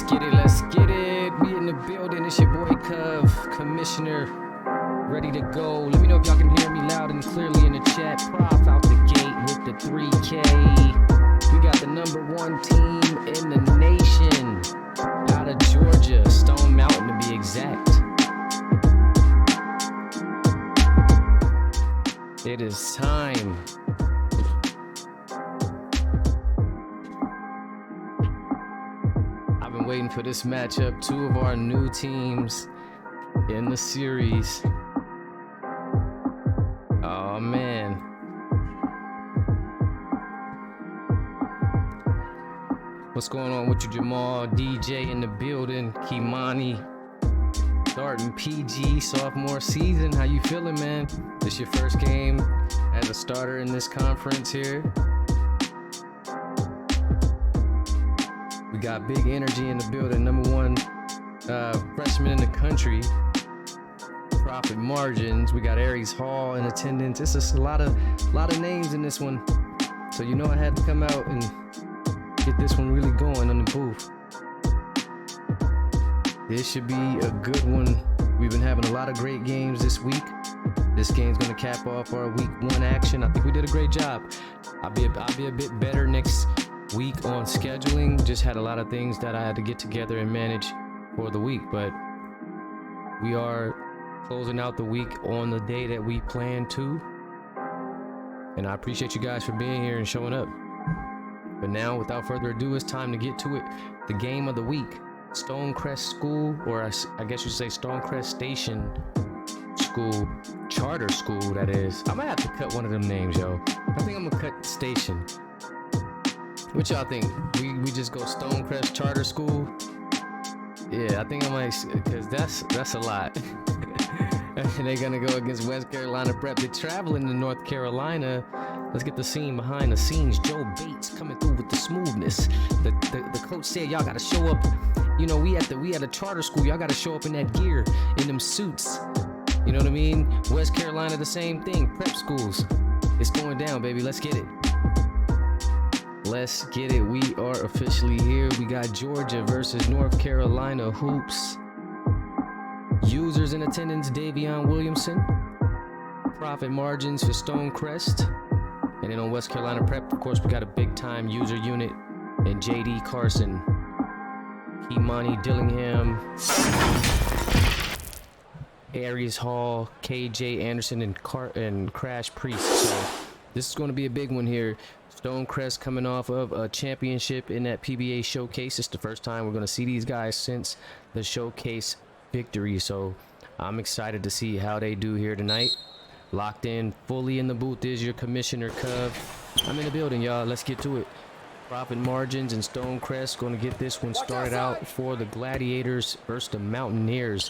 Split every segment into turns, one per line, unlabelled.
get it, let's get it. We in the building, it's your boy Cov, Commissioner, ready to go. Let me know if y'all can hear me loud and clearly in the chat. Prof out the gate with the 3K. We got the #1 team in the nation, out of Georgia, Stone Mountain to be exact. It is time. I've been waiting for this matchup. Two of our new teams in the series. Oh man. What's going on with you, Jamal? DJ in the building. Kimani. Starting PG sophomore season. How you feeling, man? This your first game as a starter in this conference here. We got big energy in the building. #1 freshman in the country. Profit margins. We got Aries Hall in attendance. It's just a lot of names in this one. So you know I had to come out and get this one really going on the booth. This should be a good one. We've been having a lot of great games this week. This game's gonna cap off our week 1 action. I think we did a great job. I'll be a bit better next week on scheduling. Just had a lot of things that I had to get together and manage for the week, but we are closing out the week on the day that we planned to. And I appreciate you guys for being here and showing up. But now, without further ado, it's time to get to it. The game of the week. Stonecrest School, or I guess you say Stonecrest Station School, Charter School, that is. I might have to cut one of them names, yo. I think I'm gonna cut Station. What y'all think? We just go Stonecrest Charter School? Yeah, I think I might, because that's a lot. And they're gonna go against West Carolina Prep. They're traveling to North Carolina. Let's get the scene behind the scenes. Joe Bates coming through with the smoothness. The coach said y'all gotta show up. You know, we at a charter school. Y'all gotta show up in that gear, in them suits. You know what I mean? West Carolina, the same thing. Prep schools. It's going down, baby. Let's get it. Let's get it. We are officially here. We got Georgia versus North Carolina hoops. Users in attendance: Davion Williamson. Profit margins for Stonecrest. And then on West Carolina Prep, of course, we got a big-time user unit and JD Carson, Kimani Dillingham, Aries Hall, KJ Anderson, and Crash Priest. So this is going to be a big one here. Stonecrest coming off of a championship in that PBA showcase. It's the first time we're going to see these guys since the showcase victory. So I'm excited to see how they do here tonight. Locked in, fully in the booth is your Commissioner Cov. I'm in the building, y'all. Let's get to it. Profit margins and Stonecrest going to get this one started out for the Gladiators versus the Mountaineers.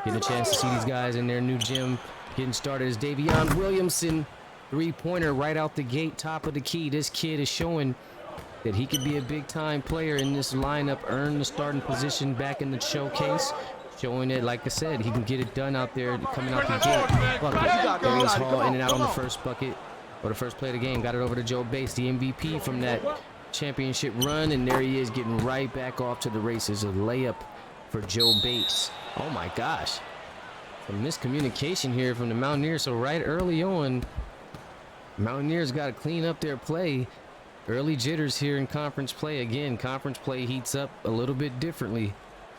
Getting a chance to see these guys in their new gym. Getting started is Davion Williamson. 3-pointer right out the gate, top of the key. This kid is showing that he could be a big-time player in this lineup. Earn the starting position back in the showcase. Showing it, like I said, he can get it done out there, coming out the gate. Bucket. Aries Hall in and out on the first bucket, or the first play of the game. Got it over to Joe Bates, the MVP from that championship run, and there he is getting right back off to the races. A layup for Joe Bates. Oh my gosh. Some miscommunication here from the Mountaineers. So right early on, Mountaineers got to clean up their play. Early jitters here in conference play. Again, conference play heats up a little bit differently.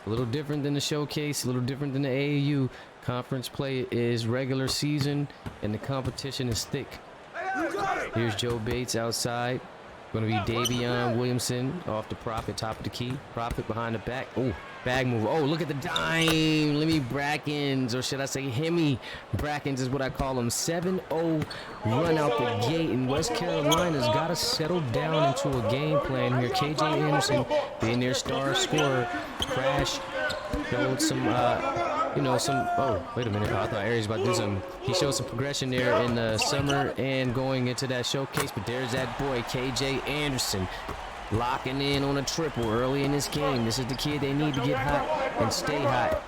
A little different than the showcase, a little different than the AAU. Conference play is regular season, and the competition is thick. Here's Joe Bates outside. Going to be Davion Williamson off the Profit, top of the key. Profit behind the back. Oh, bag move. Oh, look at the dime. Lemmy Brackens, or should I say Hemi Brackens is what I call him. 7-0 run out the gate, and West Carolina's got to settle down into a game plan here. KJ Anderson being their star scorer. Crash showed some, oh, wait a minute. I thought Aries was about to do something. He showed some progression there in the summer and going into that showcase, but there's that boy, KJ Anderson, locking in on a triple early in this game. This is the kid they need to get hot and stay hot.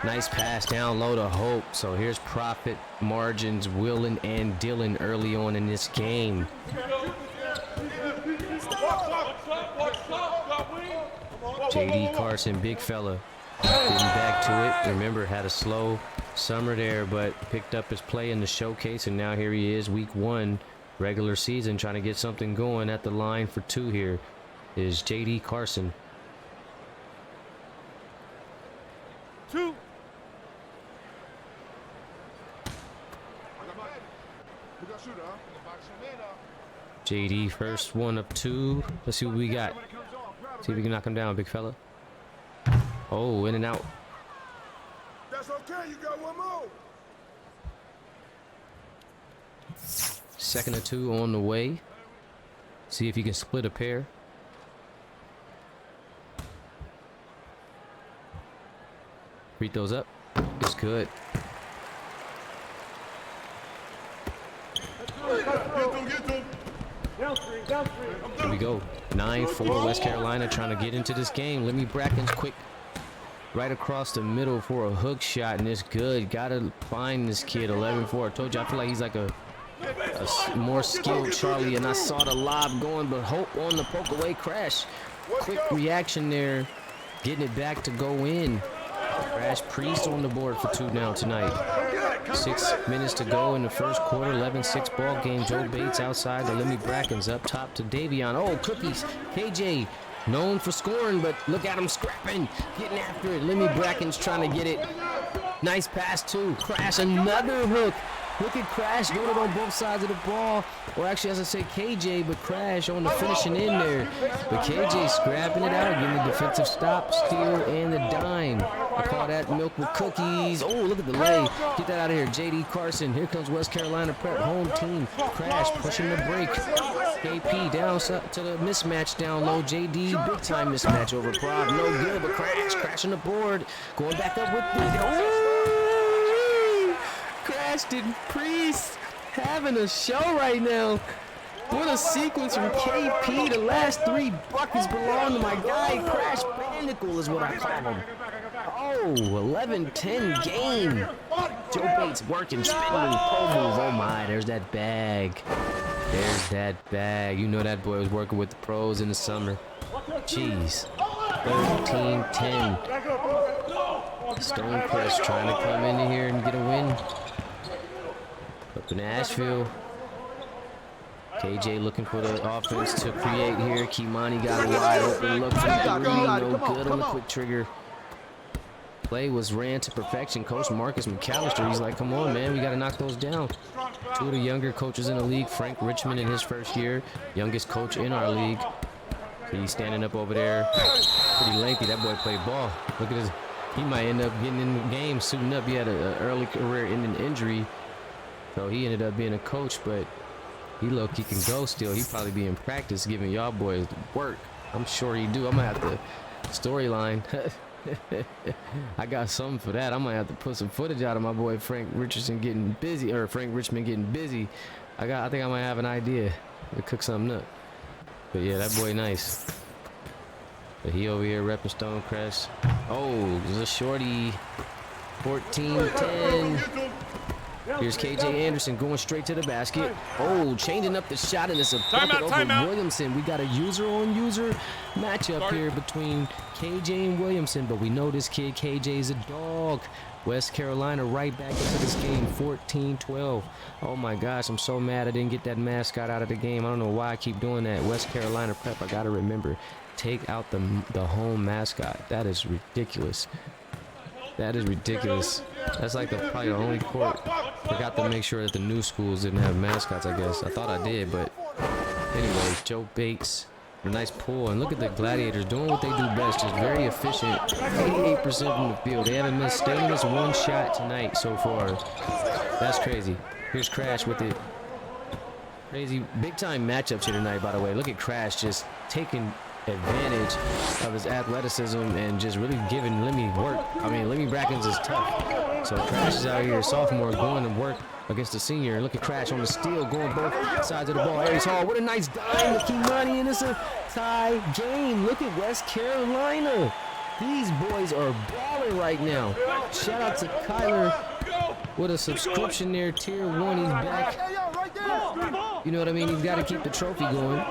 Nice pass down low to Hope. So here's Profit margins, Willen and Dillon early on in this game. JD Carson, big fella, getting back to it. Remember, had a slow summer there, but picked up his play in the showcase, and now here he is, week 1, regular season, trying to get something going at the line for 2 here is JD Carson.
2.
JD, first one of 2. Let's see what we got. See if we can knock him down, big fella. Oh, in and out.
That's okay, you got one more.
Second of 2 on the way. See if you can split a pair. Free throws up. It's good. Here we go. 9-4 West Carolina trying to get into this game. Let me Brackens quick. Right across the middle for a hook shot, and it's good. Gotta find this kid. 11-4. I told you, I feel like he's like a more skilled Charlie, and I saw the lob going, but Hope on the poke away crash. Quick reaction there. Getting it back to go in. Crash Priest on the board for 2 now tonight. 6 minutes to go in the first quarter. 11-6 ball game. Joe Bates outside the Lemmy Brackens up top to Davion. Oh, cookies. KJ known for scoring, but look at him scrapping, getting after it. Lemmy Brackens trying to get it. Nice pass too. Crash, another hook. Look at Crash doing it on both sides of the ball. Or actually, as I say, KJ, but Crash on the finishing in there. But KJ scrapping it out, getting the defensive stop, steal, and the dime. I call that milk with cookies. Oh, look at the lay. Get that out of here. JD Carson. Here comes West Carolina Prep, home team. Crash pushing the break. KP down to the mismatch down low. JD, big time mismatch over Prod. No good, but Crash crashing the board. Going back up with the... Oh! Crashton Priest having a show right now. What a sequence from KP. The last 3 buckets belong to my guy. Crash Bandicle is what I call him. Oh, 11-10 game. Joe Bates working, spin move, pro move. Oh my, there's that bag. There's that bag. You know that boy was working with the pros in the summer. Jeez. 13-10. Stonecrest trying to come in here and get a win. Up in Asheville. KJ looking for the offense to create here. Kimani got a wide open look from 3. No good on the quick trigger. Play was ran to perfection. Coach Marcus McAllister, he's like, come on, man, we got to knock those down. 2 of the younger coaches in the league. Frank Richmond in his first year, youngest coach in our league. He's standing up over there. Pretty lengthy. That boy played ball. Look at his. He might end up getting in the game, suiting up. He had an early career-ending injury, so he ended up being a coach, but he low-key can go still. He probably be in practice giving y'all boys work. I'm sure he do. I'm gonna have to storyline. I got something for that. I might have to put some footage out of my boy Frank Richardson getting busy, or Frank Richmond getting busy. I think I might have an idea to cook something up. But yeah, that boy nice. But he over here repping Stonecrest. Oh, there's a shorty. 14-10. Here's KJ Anderson going straight to the basket. Oh, changing up the shot, and it's a bucket over Williamson. We got a user-on-user matchup here between KJ and Williamson, but we know this kid KJ is a dog. West Carolina right back into this game, 14-12. Oh my gosh, I'm so mad I didn't get that mascot out of the game. I don't know why I keep doing that. West Carolina Prep, I gotta remember, take out the home mascot. That is ridiculous. That is ridiculous. That's like probably the only court. Forgot to make sure that the new schools didn't have mascots, I guess. I thought I did, but anyway, Joe Bates. A nice pull, and look at the Gladiators doing what they do best, just very efficient. 88% from the field. They haven't missed, they only missed 1 shot tonight so far. That's crazy. Here's Crash with it. Crazy big time matchups here tonight, by the way. Look at Crash just taking advantage of his athleticism and just really giving Lemmy work. I mean, Lemmy Brackens is tough. So Crash is out here, sophomore, going to work against the senior. And look at Crash on the steal, going both sides of the ball. Aries Hall, what a nice dime with Kimani, and it's a tie game. Look at West Carolina. These boys are balling right now. Shout out to Kyler with a subscription there, tier 1. He's back. You know what I mean? He's got to keep the trophy going.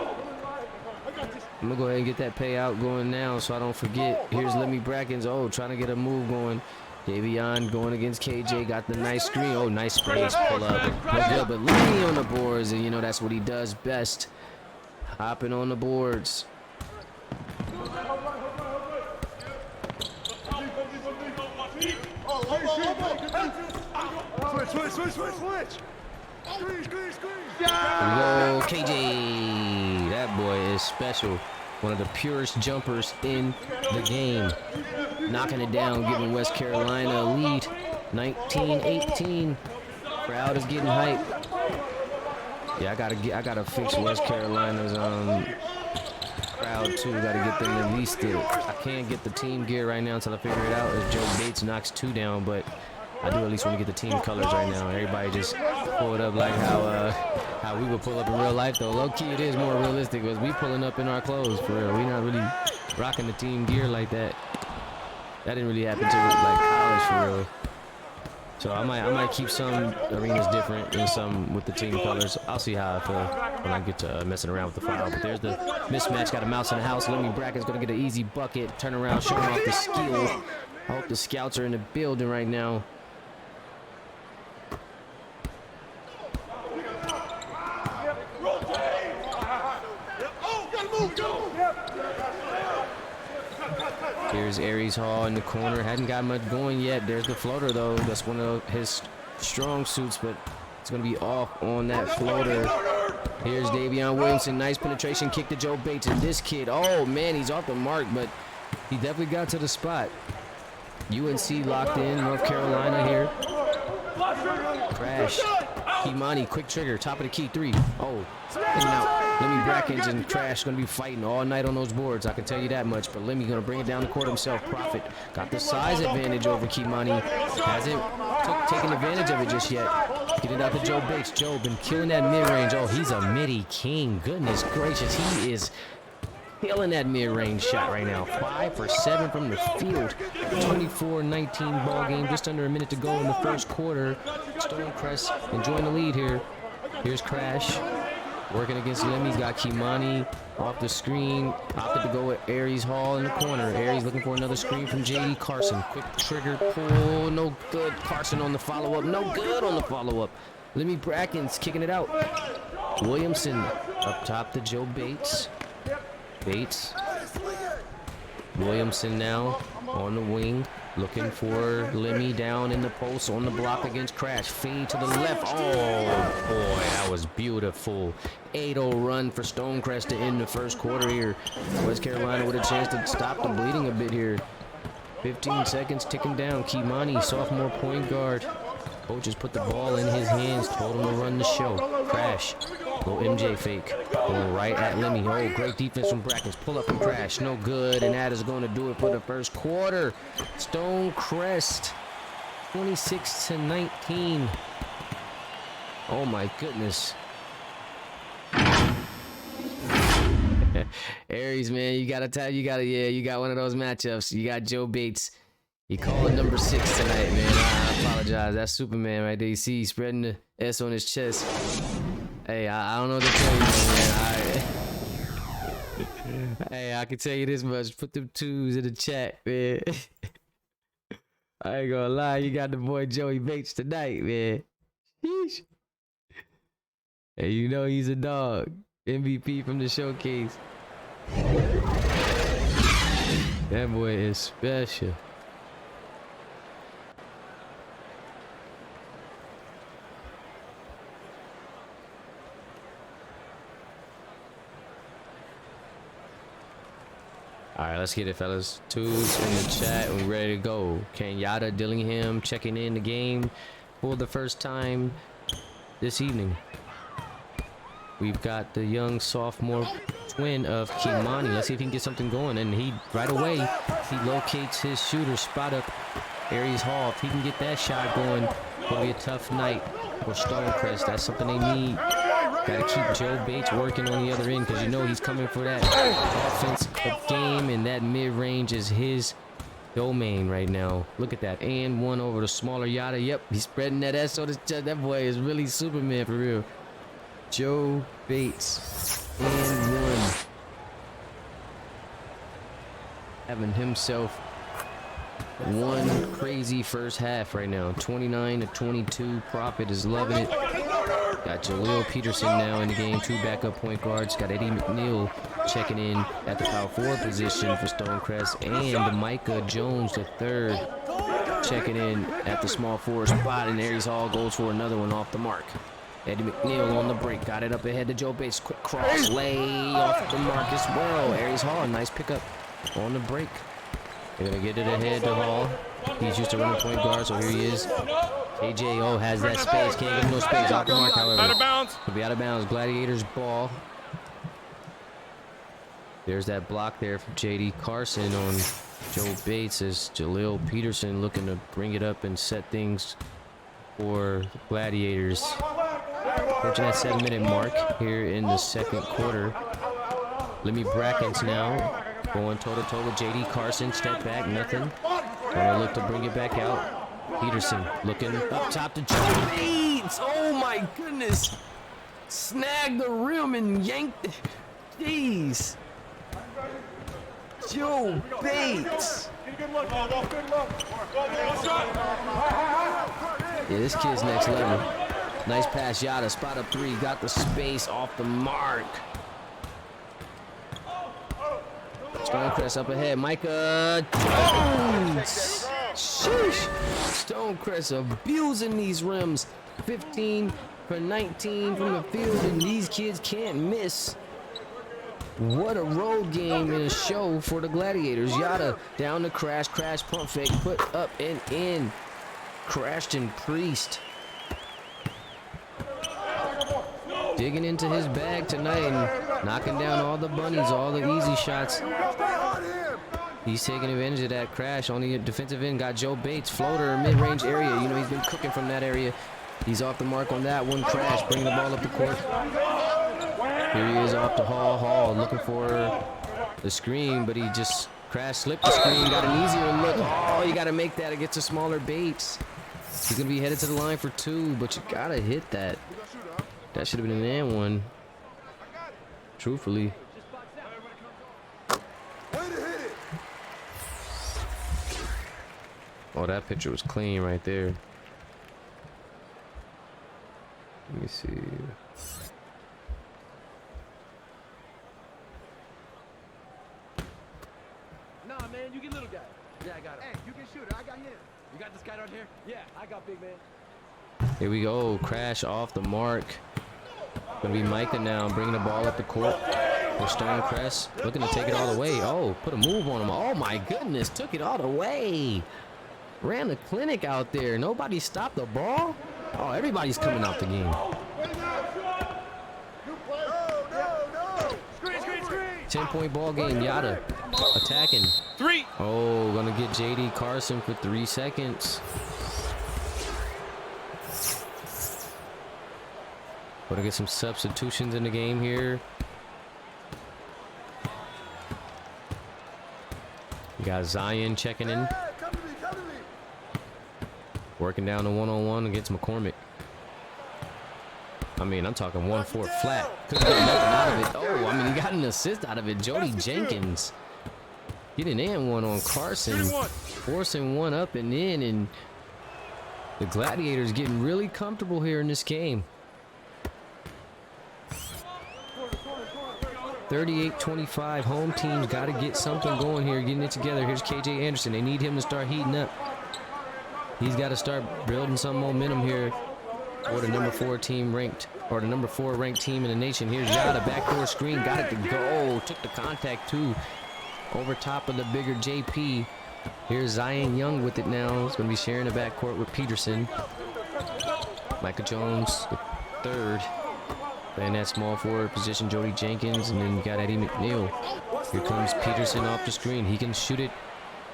I'm gonna go ahead and get that payout going now so I don't forget. Here's Lemmy Brackens. Oh, trying to get a move going. Davion going against KJ. Got the nice screen. Oh, nice space. Pull up. No good, but Lemmy on the boards. And, you know, that's what he does best. Hopping on the boards.
Switch.
Here we go, KJ. That boy is special. One of the purest jumpers in the game. Knocking it down, giving West Carolina a lead. 19-18. Crowd is getting hype. Yeah, I gotta fix West Carolina's crowd too. Gotta get them at least I can't get the team gear right now until I figure it out. As Joe Bates knocks 2 down, but I do at least want to get the team colors right now. Everybody just pull it up like how we would pull up in real life, though. Low key, it is more realistic because we pulling up in our clothes for real. We not really rocking the team gear like that. That didn't really happen to like college for real. So I might keep some arenas different and some with the team colors. I'll see how I feel when I get to messing around with the file. But there's the mismatch. Got a mouse in the house. Lemmy Bracken's gonna get an easy bucket. Turn around, showing off the skill. I hope the scouts are in the building right now. Here's Aries Hall in the corner. Hadn't got much going yet. There's the floater, though. That's one of his strong suits, but it's going to be off on that floater. Here's Davion Williamson. Nice penetration kick to Joe Bates. And this kid, oh, man, he's off the mark, but he definitely got to the spot. UNC locked in. North Carolina here. Crash. Kimani, quick trigger. Top of the key. 3. Oh, in and out. Lemmy Brackens and Crash going to be fighting all night on those boards. I can tell you that much. But Lemmy going to bring it down the court himself. Profit got the size advantage over Kimani. Hasn't taken advantage of it just yet. Get it out to Joe Bates. Joe been killing that mid-range. Oh, he's a midi king. Goodness gracious. He is killing that mid-range shot right now. 5 for 7 from the field. 24-19 ball game. Just under a minute to go in the first quarter. Stonecrest enjoying the lead here. Here's Crash. Working against Lemmy. Got Kimani off the screen. Opted to go with Aries Hall in the corner. Aries looking for another screen from JD Carson. Quick trigger pull. No good. Carson on the follow-up. No good on the follow-up. Lemmy Brackens kicking it out. Williamson up top to Joe Bates. Bates. Williamson now on the wing. Looking for Lemmy down in the post on the block against Crash. Fade to the left. Oh, boy, that was beautiful. 8-0 run for Stonecrest to end the first quarter here. West Carolina with a chance to stop the bleeding a bit here. 15 seconds ticking down. Kimani, sophomore point guard. Coaches put the ball in his hands. Told him to run the show. Crash. Little MJ fake. Going right at Lemmy. Oh, great defense from Brackens. Pull up and Crash. No good. And that is going to do it for the first quarter. Stonecrest 26-19. Oh my goodness. Aries, man, you got one of those matchups. You got Joe Bates. He called number 6 tonight, man. I apologize. That's Superman right there. You see, he's spreading the S on his chest. Hey, I don't know what to tell you, man. Hey, I can tell you this much. Put them 2s in the chat, man. I ain't gonna lie. You got the boy Joey Bates tonight, man. Sheesh. Hey, you know he's a dog. MVP from the showcase. That boy is special. All right, let's get it, fellas. 2s in the chat. We ready to go. Kenyatta Dillingham checking in the game for the first time this evening. We've got the young sophomore twin of Kimani. Let's see if he can get something going. And he, right away, he locates his shooter. Spot up Aries Hall. If he can get that shot going, it'll be a tough night for Stonecrest. That's something they need. Got to keep Joe Bates working on the other end because you know he's coming for that offensive game, and that mid-range is his domain right now. Look at that. And one over the smaller Yada. Yep, he's spreading that S on his chest. That boy is really Superman for real. Joe Bates and 1. having himself one crazy first half right now. 29-22. Prophet is loving it. Got Jaleel Peterson now in the game. 2 backup point guards. Got Eddie McNeil checking in at the power forward position for Stonecrest. And Micah Jones, the third, checking in at the small forward spot. And Aries Hall goes for another one off the mark. Eddie McNeil on the break. Got it up ahead to Joe Bates. Quick cross lay off the mark as well. Aries Hall, nice pickup on the break. They're going to get it ahead to Hall. He's used to running point guard, so here he is. KJO has that space. Can't get him no space. Off the mark, however.
Out of bounds.
He'll be out of bounds. Gladiators ball. There's that block there from JD Carson on Joe Bates as Jaleel Peterson looking to bring it up and set things for the Gladiators. Approaching that 7-minute mark here in the second quarter. Lemmy Brackens now going toe-to-toe with JD Carson. Step back, nothing. Gonna look to bring it back out. Peterson looking up top to Joe Bates. Oh my goodness. Snagged the rim and yanked it. Jeez. Joe Bates. Yeah, this kid's next level. Nice pass, Yada. Spot up 3. Got the space off the mark. Stonecrest up ahead. Micah Jones. Sheesh. Stonecrest abusing these rims. 15 for 19 from the field, and these kids can't miss. What a road game and a show for the Gladiators. Yada down to Crash. Crash pump fake. Put up and in. Crashed and Priest. Digging into his bag tonight and knocking down all the bunnies, all the easy shots. He's taking advantage of that crash on the defensive end. Got Joe Bates, floater, mid-range area. You know, he's been cooking from that area. He's off the mark on that one. Crash, bringing the ball up the court. Here he is off to Hall. Hall looking for the screen, but he just crashed, slipped the screen, got an easier look. Oh, you got to make that against a smaller Bates. He's going to be headed to the line for 2, but you got to hit that. That should have been an and one. Truthfully. Oh, that picture was clean right there. Let me see.
Nah, man, you get little guy. Yeah, I got him. Hey, you can shoot it. I got him. You got this guy right here? Yeah, I got big man.
Here we go. Crash off the mark. Gonna be Micah now, bringing the ball up the court for Stonecrest, looking to take it all the way. Oh, put a move on him. Oh my goodness, took it all the way. Ran the clinic out there. Nobody stopped the ball. Oh, everybody's coming out the game. 10-point ball game. Yada attacking.
3.
Oh, gonna get JD Carson for 3 seconds. Gonna get some substitutions in the game here. We got Zion checking in. Working down the one-on-one against McCormick. I mean, I'm talking 1-4 flat. Couldn't get nothing out of it. Oh, I mean, he got an assist out of it. Jody Jenkins. Get an and one on Carson. Forcing one up and in, and the Gladiators getting really comfortable here in this game. 38-25. Home team's got to get something going here, getting it together. Here's KJ Anderson. They need him to start heating up. He's got to start building some momentum here for the number 4 team ranked, or the number 4 ranked team in the nation. Here's Yada, backdoor screen, got it to go. Took the contact too, over top of the bigger JP. Here's Zion Young with it now. He's going to be sharing the backcourt with Peterson. Micah Jones, the third. Playing that small forward position, Jody Jenkins, and then you got Eddie McNeil. Here comes Peterson off the screen. He can shoot it.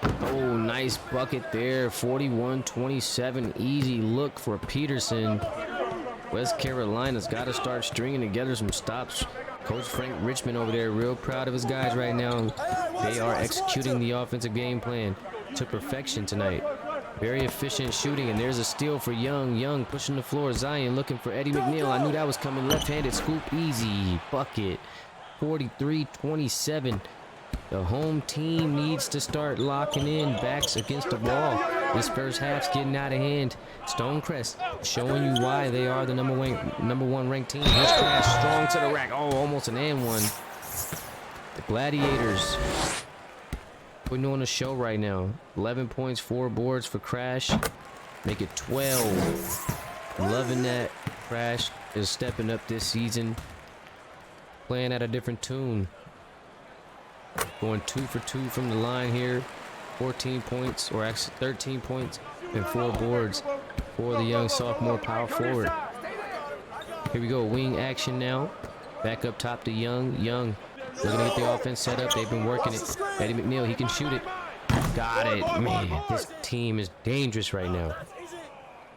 Oh, nice bucket there. 41-27. Easy look for Peterson. West Carolina's got to start stringing together some stops. Coach Frank Richmond over there, real proud of his guys right now. They are executing the offensive game plan to perfection tonight. Very efficient shooting, and there's a steal for Young. Young pushing the floor. Zion looking for Eddie McNeil. I knew that was coming. Left-handed scoop, easy bucket. 43-27. The home team needs to start locking in, backs against the wall. This first half's getting out of hand. Stonecrest showing you why they are the number one ranked team. Here's Crash, strong to the rack. Oh, almost an and one. The Gladiators putting on a show right now. 11 points, 4 boards for Crash. Make it 12. Loving that. Crash is stepping up this season. Playing at a different tune. Going 2 for 2 from the line here. 14 points, or actually 13 points and 4 boards for the young sophomore power forward. Here we go, wing action now. Back up top to Young. Young looking to get the offense set up. They've been working it. Eddie McNeil, he can shoot it. Got it. Man, this team is dangerous right now.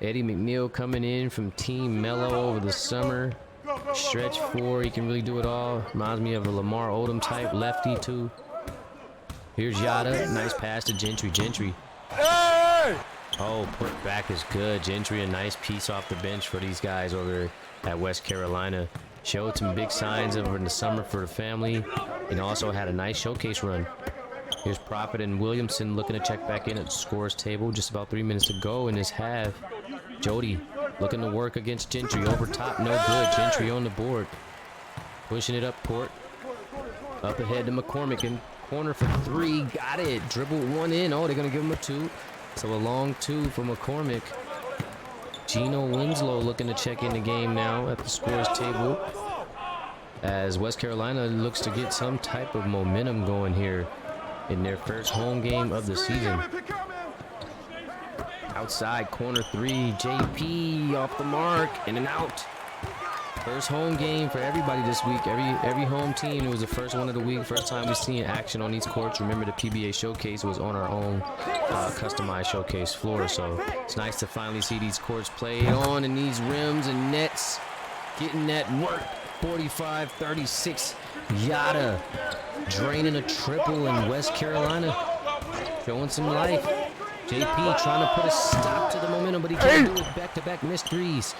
Eddie McNeil coming in from Team Mello over the summer. Stretch 4, he can really do it all. Reminds me of a Lamar Odom type, lefty too. Here's Yada, nice pass to Gentry. Gentry. Oh, put back is good. Gentry, a nice piece off the bench for these guys over at West Carolina. Showed some big signs over in the summer for the family, and also had a nice showcase run. Here's Prophet and Williamson looking to check back in at the scores table. Just about 3 minutes to go in this half. Jody looking to work against Gentry. Over top, no good. Gentry on the board. Pushing it up court. Up ahead to McCormick in corner for 3. Got it. Dribbled one in. Oh, they're going to give him a 2. So a long 2 for McCormick. Gino Winslow looking to check in the game now at the scores table. As West Carolina looks to get some type of momentum going here in their first home game of the season. Outside corner 3, JP off the mark, in and out. First home game for everybody this week. Every home team. It was the first one of the week. First time we've seen action on these courts. Remember, the PBA showcase was on our own customized showcase floor, so it's nice to finally see these courts played on, and these rims and nets getting that work. 45-36. Yada draining a triple in West Carolina, showing some life. JP trying to put a stop to the momentum, but he can't do it. Back-to-back missed threes.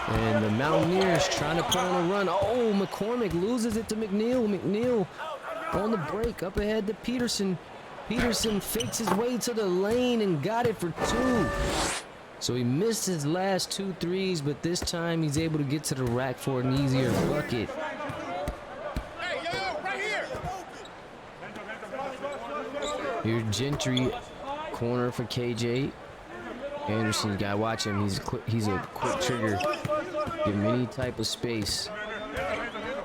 And the Mountaineers trying to put on a run. Oh, McCormick loses it to McNeil. McNeil on the break, up ahead to Peterson. Peterson fakes his way to the lane and got it for 2. So he missed his last 2 threes, but this time he's able to get to the rack for an easier bucket. Here's Gentry, corner for KJ. Anderson, you gotta watch him. He's a quick trigger. Give him any type of space.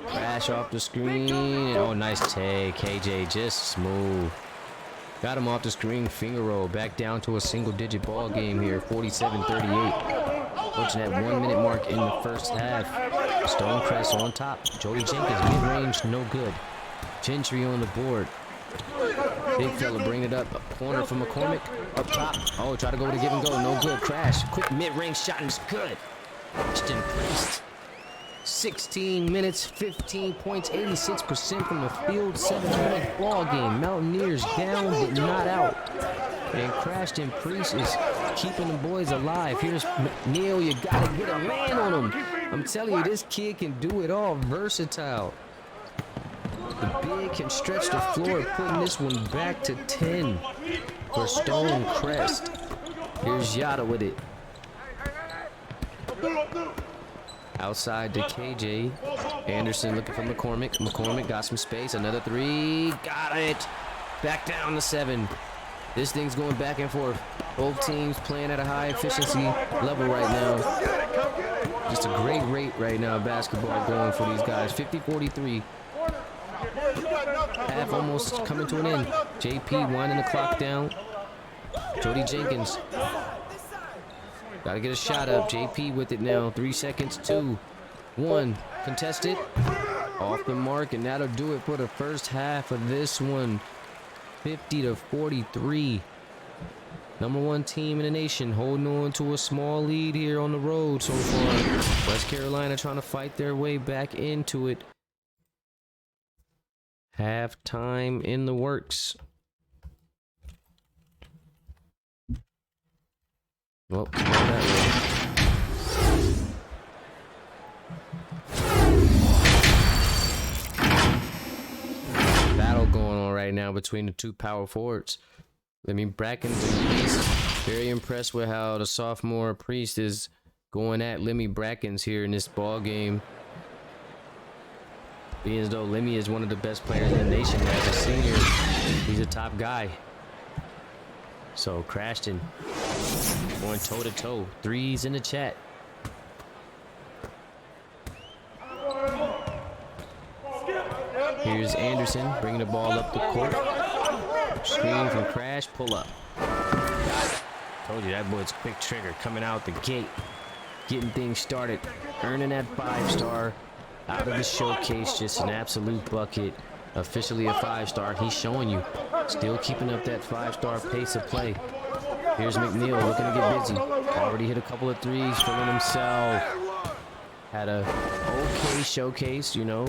Crash off the screen. Oh, nice take. KJ just smooth. Got him off the screen. Finger roll. Back down to a single-digit ball game here. 47-38. Approaching that 1 minute mark in the first half. Stonecrest on top. Jody Jenkins, mid-range, no good. Gentry on the board. Big fella bring it up. Corner for McCormick. Up top. Oh, try to go to give and go. No good. Crash. Quick mid-range shot and it's good. Ashton Priest. 16 minutes, 15 points, 86% from the field. 7-point ball game. Mountaineers down but not out. And Ashton Priest is keeping the boys alive. Here's McNeil. You gotta get a man on him. I'm telling you, this kid can do it all. Versatile. The big can stretch the floor, putting this one back to 10 for Stonecrest. Here's Yada with it. Outside to KJ. Anderson looking for McCormick. McCormick got some space. Another 3. Got it. Back down to 7. This thing's going back and forth. Both teams playing at a high efficiency level right now. Just a great rate right now, basketball going for these guys. 50-43. Half almost coming to an end. JP winding the clock down. Jody Jenkins. Gotta get a shot up. JP with it now. 3 seconds. 2, 1. Contested. Off the mark, and that'll do it for the first half of this one. 50-43. Number 1 team in the nation holding on to a small lead here on the road so far. West Carolina trying to fight their way back into it. Halftime in the works. Well, not that way. between the two power forwards. I mean, Brackens and Priest. Very impressed with how the sophomore Priest is going at Lemmy Brackens here in this ball game. Being as though Lemmy is one of the best players in the nation as a senior, he's a top guy. So Crashton going toe to toe. Threes in the chat. Here's Anderson bringing the ball up the court. Screen from Crash, pull up. Got it. Told you that boy's quick trigger coming out the gate, getting things started, earning that 5-star out of the showcase. Just an absolute bucket. Officially a 5-star. He's showing you, still keeping up that 5-star pace of play. Here's McNeil looking to get busy. Already hit a couple of threes, feeling himself. Had a okay showcase, you know.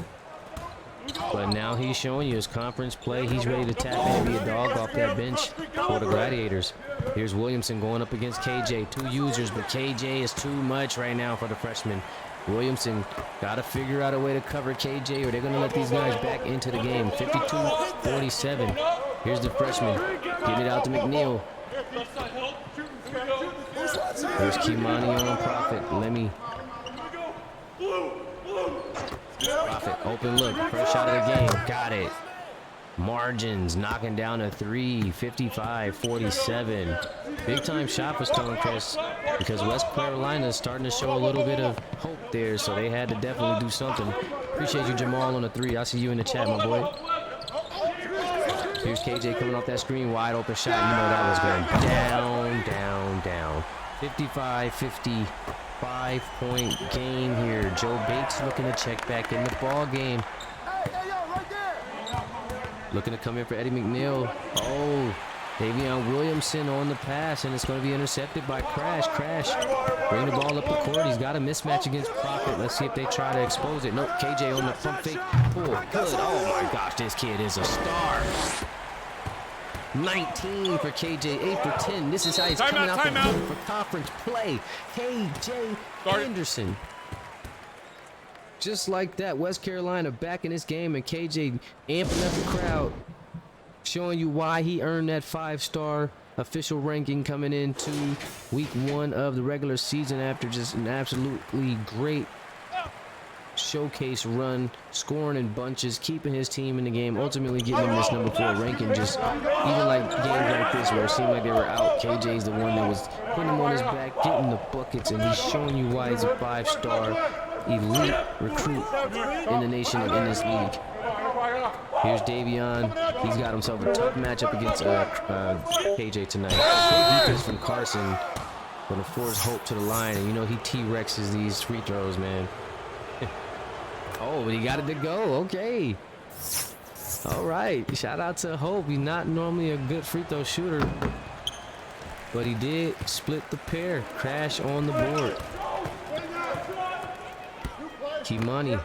But now he's showing you his conference play. He's ready to tap in and be a dog off that bench for the Gladiators. Here's Williamson going up against KJ. 2 users, but KJ is too much right now for the freshman. Williamson got to figure out a way to cover KJ or they're going to let these guys back into the game. 52-47. Here's the freshman. Getting it out to McNeil. Here's Kimani on Prophet. Lemmy. Prophet, open look. First shot of the game. Got it. Margins knocking down a 3. 55-47. Big time shot for Stonecrest because West Carolina is starting to show a little bit of hope there, so they had to definitely do something. Appreciate you, Jamal, on the 3. I see you in the chat, my boy. Here's KJ coming off that screen, wide open shot. You know that was going down, down, down. 55-50. 5-point game here. Joe Bates looking to check back in the ball game. Looking to come in for Eddie McNeil. Oh, Davion Williamson on the pass, and it's going to be intercepted by Crash. Crash, bring the ball up the court. He's got a mismatch against Prophet. Let's see if they try to expose it. Nope, KJ on the pump fake. Pull, good. Oh my gosh, this kid is a star. 19 for KJ, 8 for 10. This is how he's coming out the gate for conference play. KJ Anderson. Just like that, West Carolina back in this game, and KJ amping up the crowd, showing you why he earned that 5-star official ranking coming into week 1 of the regular season after just an absolutely great showcase run, scoring in bunches, keeping his team in the game, ultimately getting him this number 4 ranking. Just even like games like this where it seemed like they were out, KJ's the one that was putting him on his back, getting the buckets, and he's showing you why he's a 5-star elite recruit in the nation and in this league. Here's Davion. He's got himself a tough matchup against KJ tonight. Great defense from Carson. Gonna force Hope to the line, and you know he T-Rexes these free throws, man. Oh, but he got it to go. Okay. All right. Shout out to Hope. He's not normally a good free throw shooter, but he did split the pair. Crash on the board. Kimani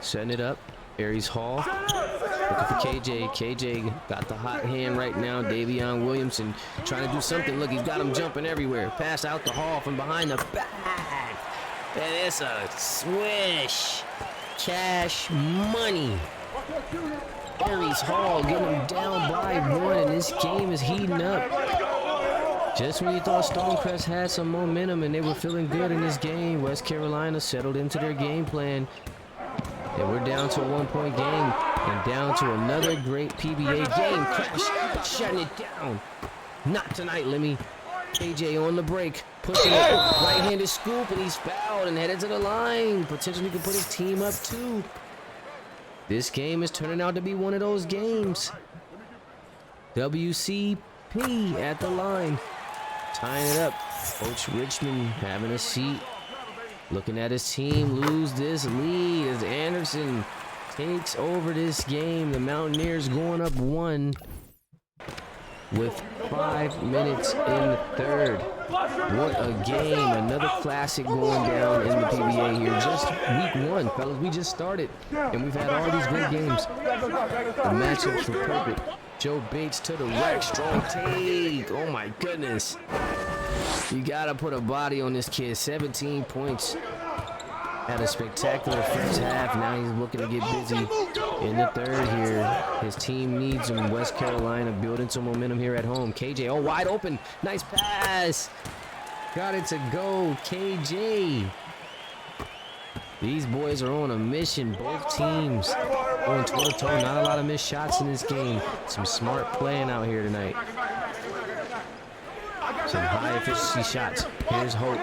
setting it up. Aries Hall looking for KJ. KJ got the hot hand right now. Davion Williamson trying to do something. Look, he's got him jumping everywhere. Pass out the Hall from behind the back. And it's a swish. Cash money. Aries Hall getting him down by 1, and this game is heating up. Just when you thought Stonecrest had some momentum and they were feeling good in this game, West Carolina settled into their game plan. And we're down to a 1-point game and down to another great PBA game. Crash shutting it down. Not tonight, Lemmy. KJ on the break, pushing it, right-handed scoop, and he's fouled and headed to the line. Potentially could put his team up 2. This game is turning out to be one of those games. WCP at the line, tying it up. Coach Richmond having a seat, looking at his team lose this lead as Anderson takes over this game. The Mountaineers going up 1 with 5 minutes in the 3rd. What a game. Another classic going down in the PBA here. Just week 1, fellas. We just started, and we've had all these great games. The matchups were perfect. Joe Bates to the rack. Strong take. Oh, my goodness. You got to put a body on this kid. 17 points. Had a spectacular first half. Now he's looking to get busy in the third here. His team needs him. West Carolina building some momentum here at home. KJ, oh, wide open. Nice pass. Got it to go, KJ. These boys are on a mission. Both teams going toe-to-toe. Not a lot of missed shots in this game. Some smart playing out here tonight. Some high efficiency shots. Here's Hope.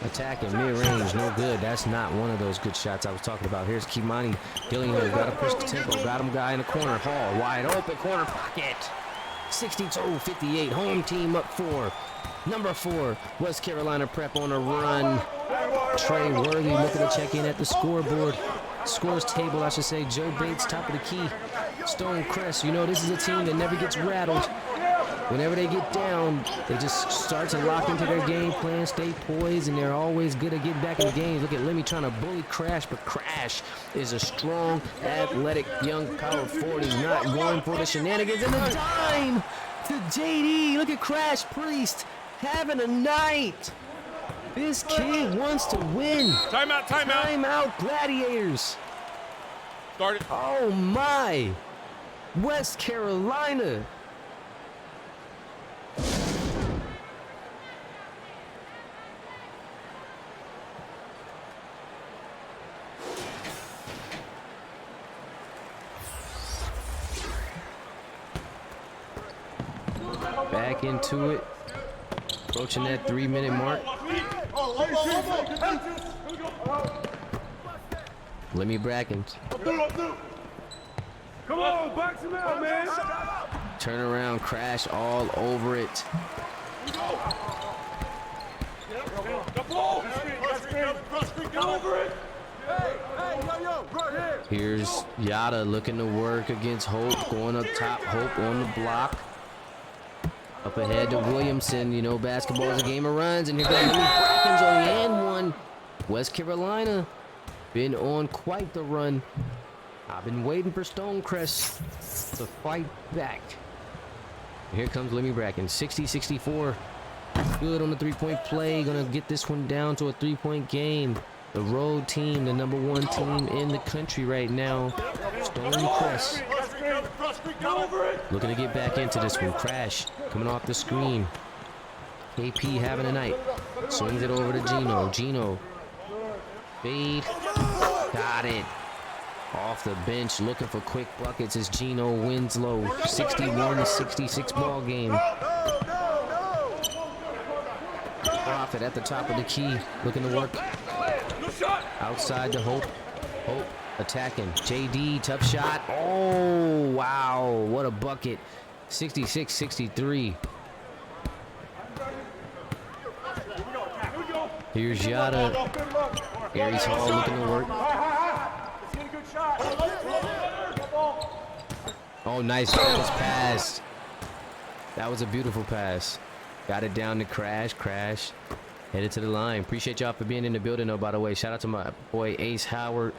Attacking mid-range, no good. That's not one of those good shots I was talking about. Here's Kimani Dillingham. Got to push the tempo. Got him guy in the corner. Hall wide open corner pocket. 62-58. Home team up 4. Number 4, West Carolina Prep on a run. Trey Worthy looking to check in at the scoreboard. Scores table, I should say. Joe Bates, top of the key. Stonecrest, you know this is a team that never gets rattled. Whenever they get down, they just start to lock into their game plan, stay poised, and they're always good at getting back in the games. Look at Lemmy trying to bully Crash, but Crash is a strong, athletic, young power forward. He's not going for the shenanigans. And the dime to JD. Look at Crash Priest having a night. This kid wants to win.
Timeout, timeout.
Timeout, Gladiators.
Start it.
Oh, my. West Carolina. Back into it. Approaching that 3-minute mark. Lemmy Brackens.
Come on, box him out, man.
Turn around, Crash all over it. Here's Yada looking to work against Hope. Going up top, Hope on the block. Up ahead to Williamson. You know, basketball is a game of runs. And here goes Lemmy Brackens on the end one. West Carolina been on quite the run. I've been waiting for Stonecrest to fight back. Here comes Lemmy Brackens. 60-64. Good on the three-point play. Gonna get this one down to a three-point game. The road team, the number 1 team in the country right now. Stonecrest. Looking to get back into this one. Crash coming off the screen. KP having a night. Swings it over to Gino. Gino. Fade. Got it. Off the bench, looking for quick buckets is Gino Winslow. 61-66 ball game. Profit at the top of the key, looking to work. Outside to Hope. Hope attacking. JD, tough shot. Oh, wow. What a bucket. 66-63. Here's Yada. Aries Hall looking to work. Oh, nice pass. That was a beautiful pass. Got it down to Crash. Crash headed to the line. Appreciate y'all for being in the building, though, by the way. Shout out to my boy Ace Howard.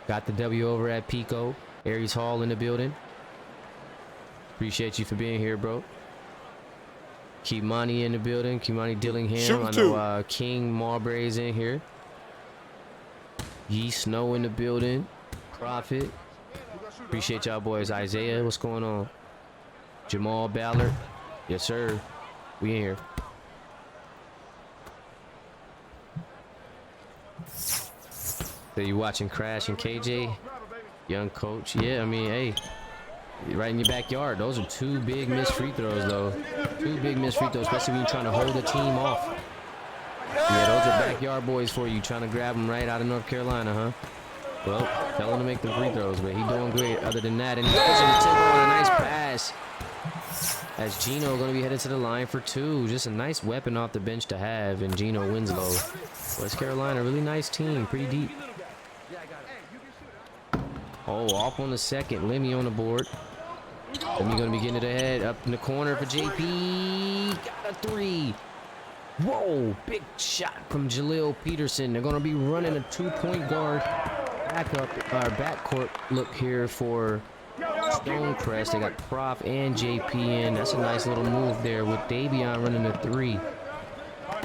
Got the W over at Pico. Aries Hall in the building. Appreciate you for being here, bro. Kimani in the building. Kimani Dillingham. I know King Marbury's in here. Yee Snow in the building. Profit. Appreciate y'all boys. Isaiah, what's going on? Jamal Ballard. Yes, sir. We in here. So you watching Crash and KJ? Young coach. Yeah, I mean, hey. Right in your backyard. Those are 2 big missed free throws, though. 2 big missed free throws, especially when you're trying to hold a team off. Yeah, those are backyard boys for you. Trying to grab them right out of North Carolina, huh? Well, tell him to make the free throws, but he's doing great other than that. And he's pushing the tempo on a nice pass. As Gino going to be headed to the line for 2. Just a nice weapon off the bench to have in Gino Winslow. West Carolina, really nice team. Pretty deep. Oh, off on the second. Lemmy on the board. Lemmy going to be getting it ahead. Up in the corner for JP. Got a 3. Whoa, big shot from Jaleel Peterson. They're going to be running a 2-point guard backcourt look here for Stonecrest. They got Prof and JP in. That's a nice little move there with Davion running a 3.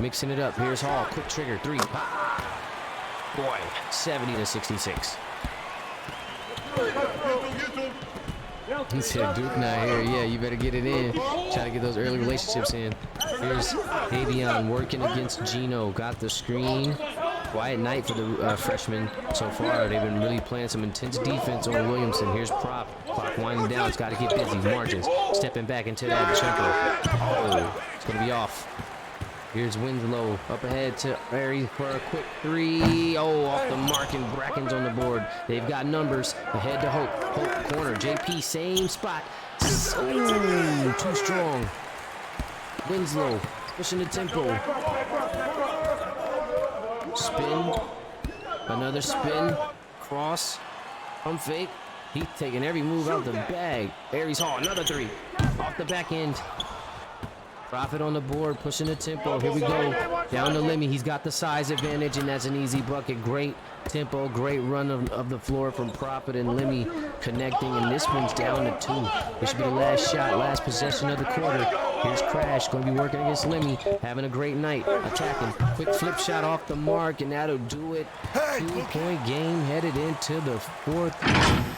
Mixing it up. Here's Hall. Quick trigger. 3. Boy, 70-66. He said Duke not here. Yeah, you better get it in. Try to get those early relationships in. Here's Davion working against Gino. Got the screen. Quiet night for the freshmen so far. They've been really playing some intense defense on Williamson. Here's Prop. Clock winding down. It's got to get busy. Margins stepping back into that tempo. Oh, it's going to be off. Here's Winslow up ahead to Aries for a quick three. Oh, off the mark, and Bracken's on the board. They've got numbers. Ahead to Hope. Hope corner. JP, same spot. Ooh, too strong. Winslow pushing the tempo. Spin. Another spin. Cross. Pump fake. He's taking every move out the bag. Aries Hall, another three. Off the back end. Profit on the board, pushing the tempo. Here we go. Down to Lemmy. He's got the size advantage, and that's an easy bucket. Great tempo, great run of the floor from Profit and Lemmy connecting, and this one's down to 2. This should be the last shot, last possession of the quarter. Here's Crash, going to be working against Lemmy, having a great night, attacking. Quick flip shot off the mark, and that'll do it. 2-point game headed into the 4th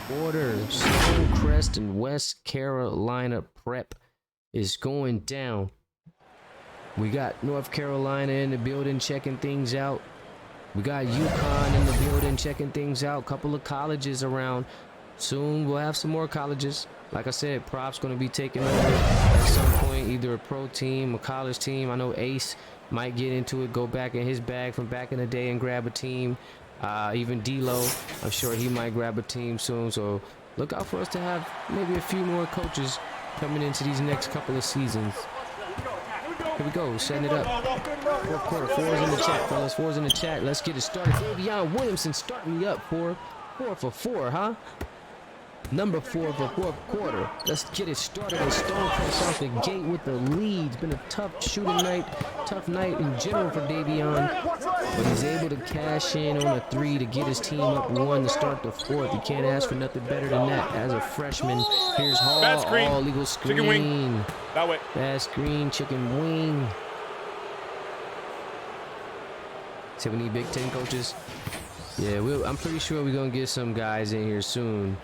quarter. Stonecrest and West Carolina Prep is going down. We got North Carolina in the building checking things out. We got UConn in the building checking things out. Couple of colleges around. Soon we'll have some more colleges. Like I said, Prop's going to be taking over at some point, either a pro team, a college team. I know Ace might get into it, go back in his bag from back in the day and grab a team. Even D-Lo, I'm sure he might grab a team soon. So look out for us to have maybe a few more coaches coming into these next couple of seasons. Here we go, setting it up. 4th quarter, 4's in the chat, fellas. 4's in the chat. Let's get it started. Davion Williamson starting me up for 4 for 4, huh? Number 4 for 4th quarter. Let's get it started. And Stonecrest off the gate with the lead. It's been a tough shooting night, tough night in general for Davion. But he's able to cash in on a 3 to get his team up 1 to start the 4th. You can't ask for nothing better than that as a freshman. Here's Hall.
Bad screen.
Oh, legal screen.
Chicken wing. That way.
Bad screen, chicken wing. So we need Big Ten coaches. Yeah, I'm pretty sure we're going to get some guys in here soon.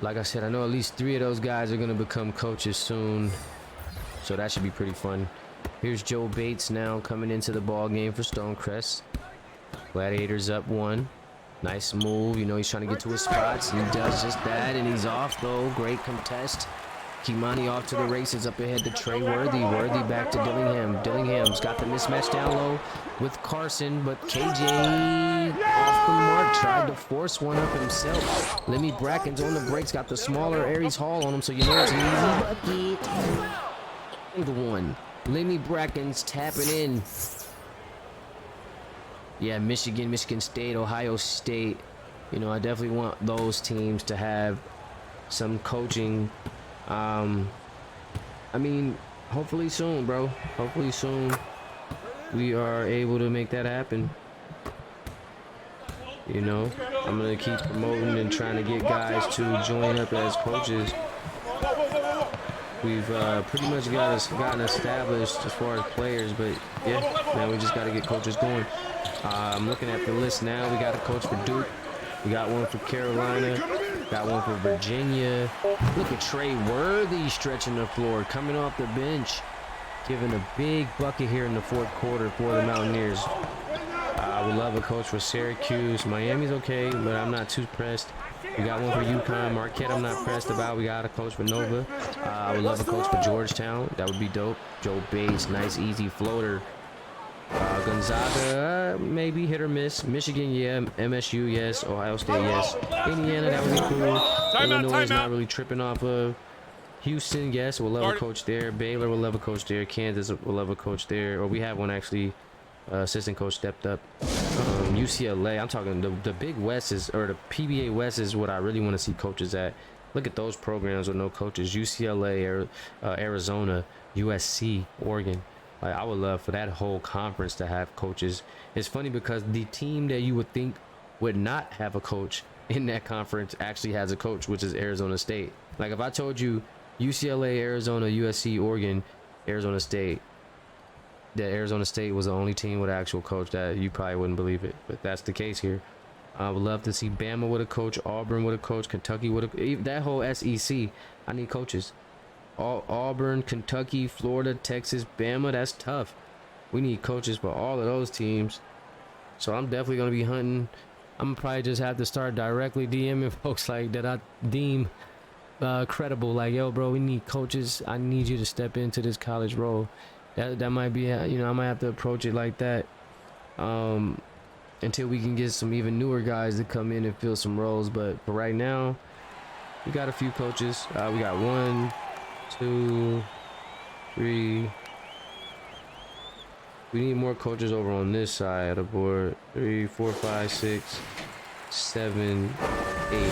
Like I said, I know at least 3 of those guys are going to become coaches soon. So that should be pretty fun. Here's Joe Bates now coming into the ball game for Stonecrest. Gladiators up 1. Nice move. You know, he's trying to get to his spots. He does just that, and he's off, though. Great contest. Kimani off to the races, up ahead to Trey Worthy. Worthy back to Dillingham. Dillingham's got the mismatch down low with Carson, but KJ off the mark, tried to force one up himself. Lemmy Bracken's on the brakes, got the smaller Aries Hall on him, so you know it's an easy bucket. The one. Lemmy Bracken's tapping in. Yeah, Michigan, Michigan State, Ohio State. You know, I definitely want those teams to have some coaching. I mean, hopefully soon, bro. Hopefully soon we are able to make that happen. You know, I'm gonna keep promoting and trying to get guys to join up as coaches. We've pretty much gotten established as far as players, but yeah, now we just got to get coaches going. I'm looking at the list now. We got a coach for Duke. We got one for Carolina. Got one for Virginia. Look at Trey Worthy stretching the floor, coming off the bench, giving a big bucket here in the 4th quarter for the Mountaineers. I would love a coach for Syracuse. Miami's okay, but I'm not too pressed. We got one for UConn. Marquette, I'm not pressed about. We got a coach for Nova. I would love a coach for Georgetown. That would be dope. Joe Bates, nice easy floater. Gonzaga, maybe hit or miss. Michigan, yeah. MSU, yes. Ohio State, yes. Indiana, that would be cool. Illinois is not really tripping off of. Houston, yes. We'll love a coach there. Baylor will love a coach there. Kansas will love a coach there. Or we have one actually. Assistant coach stepped up. UCLA, I'm talking the Big West is, or the PBA West is what I really want to see coaches at. Look at those programs with no coaches. UCLA, Arizona, USC, Oregon. Like, I would love for that whole conference to have coaches. It's funny because the team that you would think would not have a coach in that conference actually has a coach, which is Arizona State. Like, if I told you UCLA, Arizona, USC, Oregon, Arizona State, that Arizona State was the only team with an actual coach, that you probably wouldn't believe it, but that's the case here. I would love to see Bama with a coach, Auburn with a coach, Kentucky with a, that whole SEC. I need coaches. Auburn, Kentucky, Florida, Texas, Bama. That's tough. We need coaches for all of those teams. So I'm definitely gonna be hunting. I'm gonna probably just have to start directly DMing folks like that I deem credible. Like, yo, bro, we need coaches. I need you to step into this college role. That might be, you know, I might have to approach it like that. Until we can get some even newer guys to come in and fill some roles. But for right now, we got a few coaches. We got 1, 2, 3. We need more coaches over on this side of the board. 3, 4, 5, 6, 7, 8.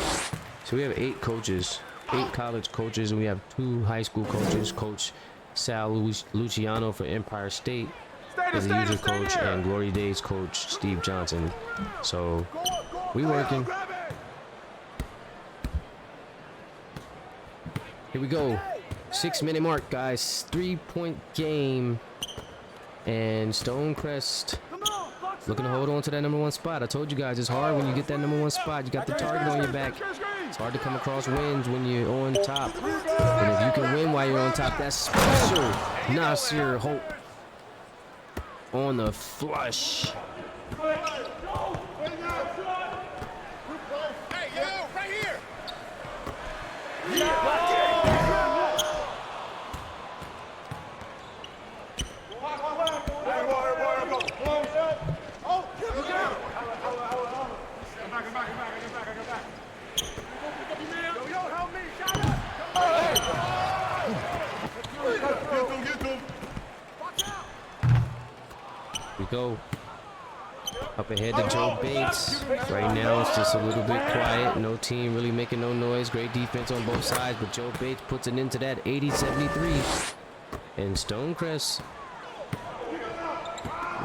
So we have 8 coaches, 8 college coaches, and we have 2 high school coaches. Coach Sal Luciano for Empire State is the user coach, and Glory Days coach Steve Johnson. So we working. Here we go. 6-minute mark, guys. 3-point game. And Stonecrest looking to hold on to that #1 spot. I told you guys it's hard when you get that #1 spot. You got the target on your back. It's hard to come across wins when you're on top. And if you can win while you're on top, that's special. Nasir Hope on the flush.
Hey, yo, right here.
We go up ahead to Joe Bates. Right now it's just a little bit quiet. No team really making no noise. Great defense on both sides, but Joe Bates puts it into that 80-73. And Stonecrest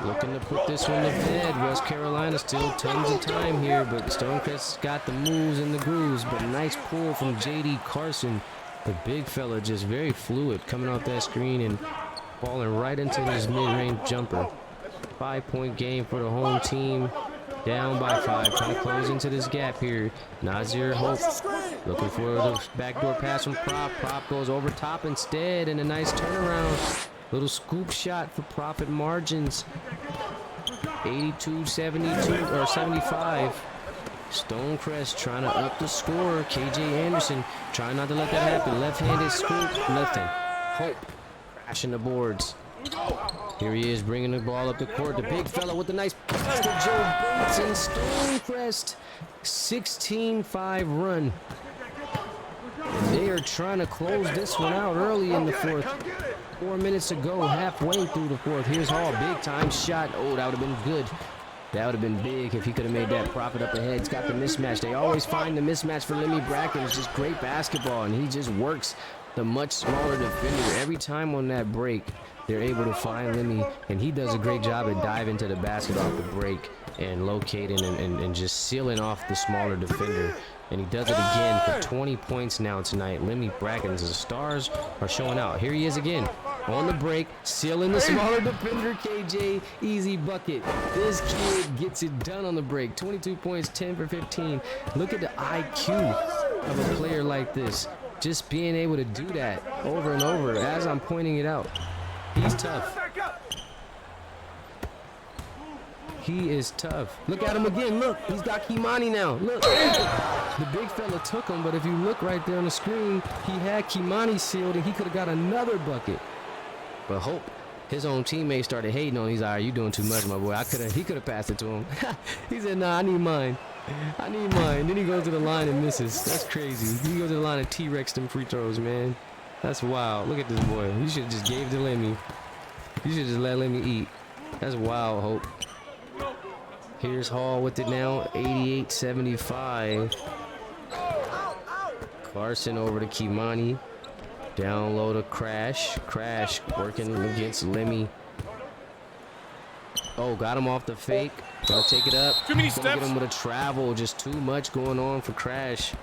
looking to put this one to bed. West Carolina still tons of time here, but Stonecrest's got the moves and the grooves. But nice pull from J.D. Carson. The big fella just very fluid coming off that screen and falling right into his mid-range jumper. 5-point game for the home team. Down by 5, trying to close into this gap here. Nasir Hope looking for the backdoor pass from Prop. Prop goes over top instead, and a nice turnaround. Little scoop shot for profit margins. 82-72 or 75. Stonecrest trying to up the score. KJ Anderson trying not to let that happen. Left-handed scoop, nothing. Hope crashing the boards. Here he is bringing the ball up the court. The big fella with the nice pass to Joe Bates and Stonecrest. 16-5 run. And they are trying to close this one out early in the fourth. 4 minutes to go, halfway through the fourth. Here's Hall, big time shot. Oh, that would have been good. That would have been big if he could have made that profit up ahead. He's got the mismatch. They always find the mismatch for Lemmy Bracken. It's just great basketball, and he just works the much smaller defender. Every time on that break, they're able to find Lemmy, and he does a great job at diving to the basket off the break and locating and just sealing off the smaller defender. And he does it again for 20 points now tonight. Lemmy Bracken's stars are showing out. Here he is again on the break, sealing the smaller defender, KJ. Easy bucket. This kid gets it done on the break. 22 points, 10 for 15. Look at the IQ of a player like this. Just being able to do that over and over as I'm pointing it out. He's tough. He is tough. Look at him again. Look, he's got Kimani now. Look. The big fella took him, but if you look right there on the screen, he had Kimani sealed, and he could have got another bucket. But Hope, his own teammate, started hating on him. He's all right, you doing too much, my boy. He could have passed it to him. He said, nah, I need mine. I need mine. Then he goes to the line and misses. That's crazy. He goes to the line and T-Rex them free throws, man. That's wild. Look at this boy. You should have just gave to Lemmy. You should just let Lemmy eat. That's wild, Hope. Here's Hall with it now, 88-75. Carson over to Kimani. Down low to Crash. Crash working against Lemmy. Oh, got him off the fake. Gotta take it up.
Too many
Gonna
steps.
get him with a travel. Just too much going on for Crash.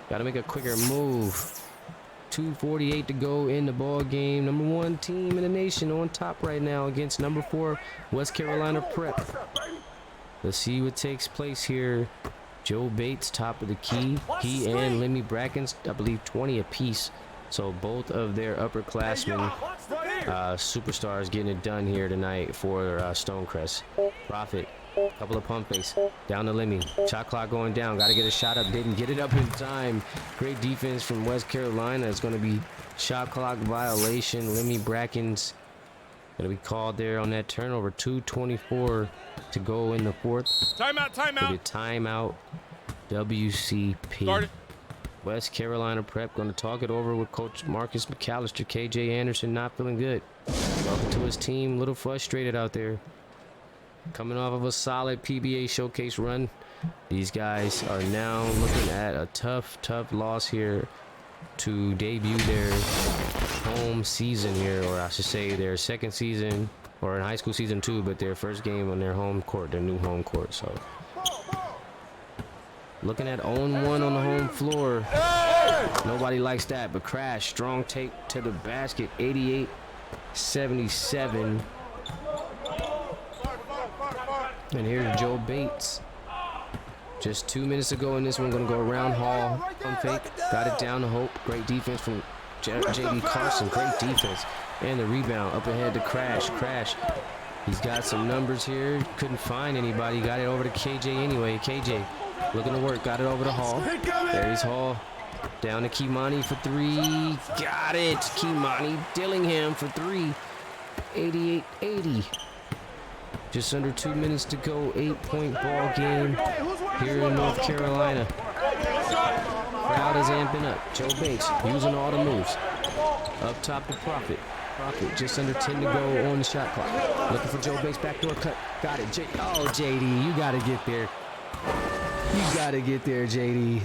Gotta make a quicker move. 2:48 to go in the ball game. #1 team in the nation on top right now against #4 West Carolina Prep. Let's see what takes place here. Joe Bates, top of the key. He and Lemmy Brackens, I believe 20 apiece. So both of their upperclassmen, superstars getting it done here tonight for Stonecrest. Profit, couple of pump fakes, down to Lemmy. Shot clock going down, got to get a shot up, didn't get it up in time. Great defense from West Carolina. It's going to be shot clock violation. Lemmy Brackens going to be called there on that turnover. 2:24 to go in the fourth.
Timeout, timeout.
Timeout, WCP.
Started.
West Carolina Prep going to talk it over with Coach Marcus McAllister. KJ Anderson not feeling good. Welcome to his team. A little frustrated out there. Coming off of a solid PBA showcase run. These guys are now looking at a tough loss here to debut their home season here, or I should say their second season, or in high school season 2, but their first game on their home court, their new home court. So looking at 0-1 on the home floor. Nobody likes that, but Crash, strong take to the basket, 88-77. And here's Joe Bates. Just 2 minutes ago in this one, gonna go around Hall, pump fake, got it down to Hope. Great defense from JD Carson, great defense. And the rebound up ahead to Crash. He's got some numbers here, couldn't find anybody, got it over to KJ anyway. KJ looking to work, got it over to Hall. There's Hall, down to Kimani for 3, got it. Kimani Dillingham for 3, 88-80. Just under 2 minutes to go, 8-point ball game here in North Carolina. Crowd is amping up. Joe Bates using all the moves. Up top to Profit. Profit just under 10 to go on the shot clock. Looking for Joe Bates, backdoor cut. Got it. Oh, JD, you gotta get there. You gotta get there, JD.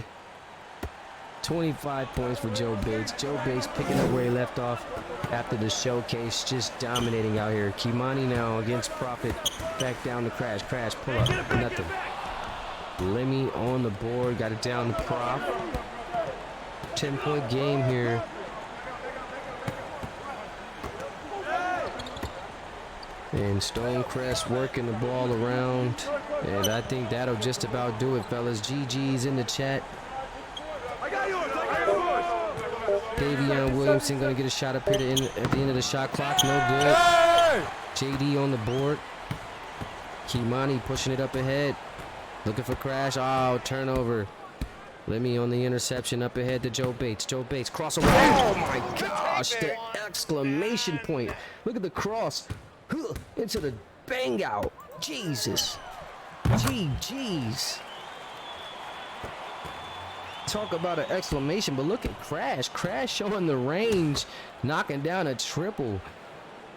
25 points for Joe Bates. Joe Bates picking up where he left off after the showcase, just dominating out here. Kimani now against Profit. Back down to Crash. Crash, pull up. Nothing. Lemmy on the board. Got it down to Prop. 10-point game here. And Stonecrest working the ball around. And I think that'll just about do it, fellas. GG's in the chat. Davion Williamson gonna get a shot up here at the end of the shot clock. No good. JD on the board. Kimani pushing it up ahead. Looking for Crash. Oh, turnover. Lemmy on the interception up ahead to Joe Bates. Joe Bates crossover. Oh my gosh, the exclamation point. Look at the cross. Into the bang out. Jesus. Jeez. Talk about an exclamation, but look at Crash. Crash showing the range, knocking down a triple.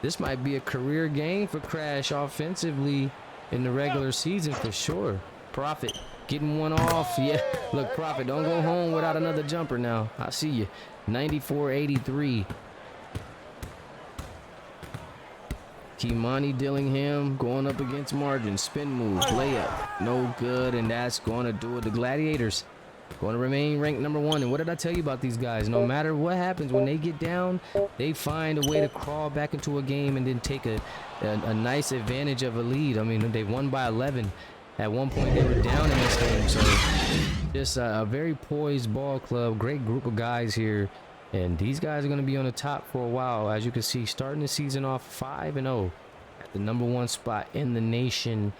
This might be a career game for Crash offensively in the regular season for sure. Profit getting one off. Yeah, look, Profit, don't go home without another jumper now. I see you. 94-83. Kimani Dillingham going up against Margin. Spin move, layup. No good, and that's going to do it. The Gladiators going to remain ranked number 1. And what did I tell you about these guys? No matter what happens, when they get down, they find a way to crawl back into a game and then take a nice advantage of a lead. I mean, they won by 11. At one point, they were down in this game. So just a very poised ball club. Great group of guys here. And these guys are going to be on the top for a while. As you can see, starting the season off 5-0 at the number 1 spot in the nation.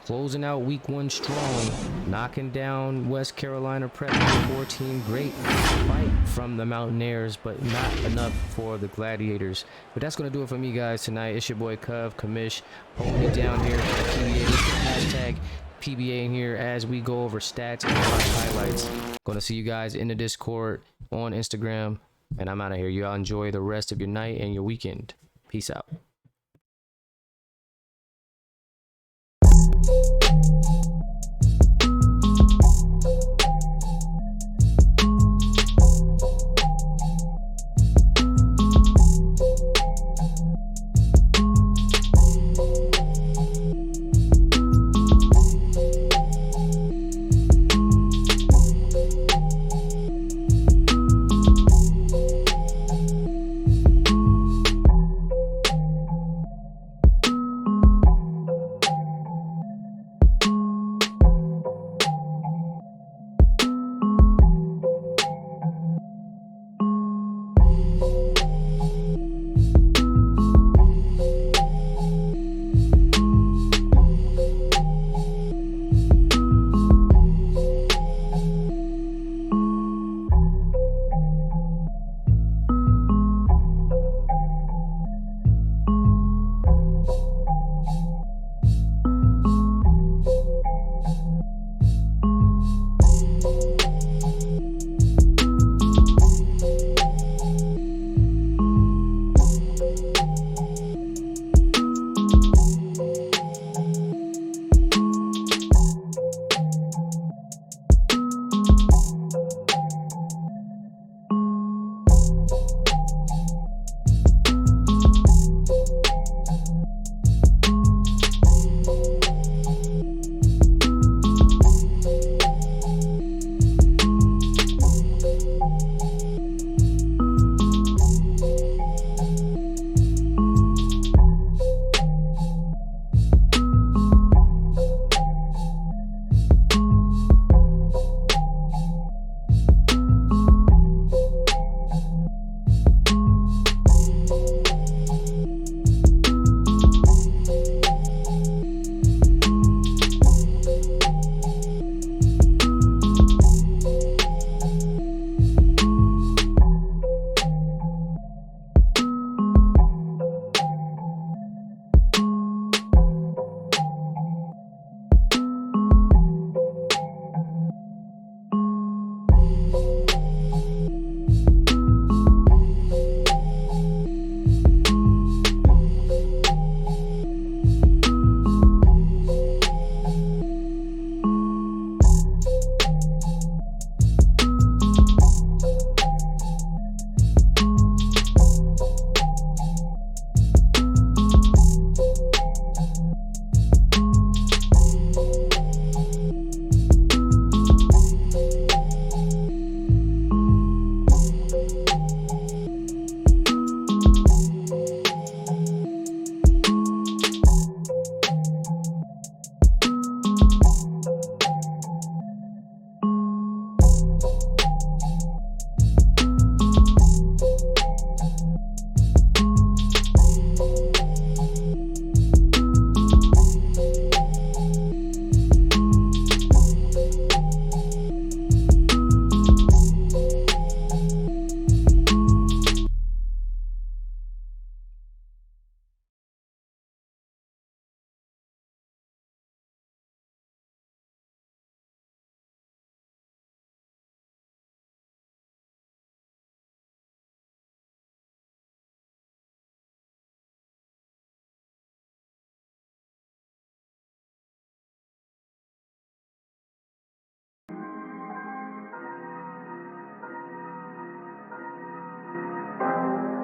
Closing out week 1 strong, knocking down West Carolina Prep, 14. Great fight from the Mountaineers, but not enough for the Gladiators. But that's going to do it for me, guys, tonight. It's your boy Cov Kamish holding it down here for the PBA. Hashtag PBA in here as we go over stats and highlights. Going to see you guys in the Discord on Instagram, and I'm out of here. Y'all enjoy the rest of your night and your weekend. Peace out.
Bye.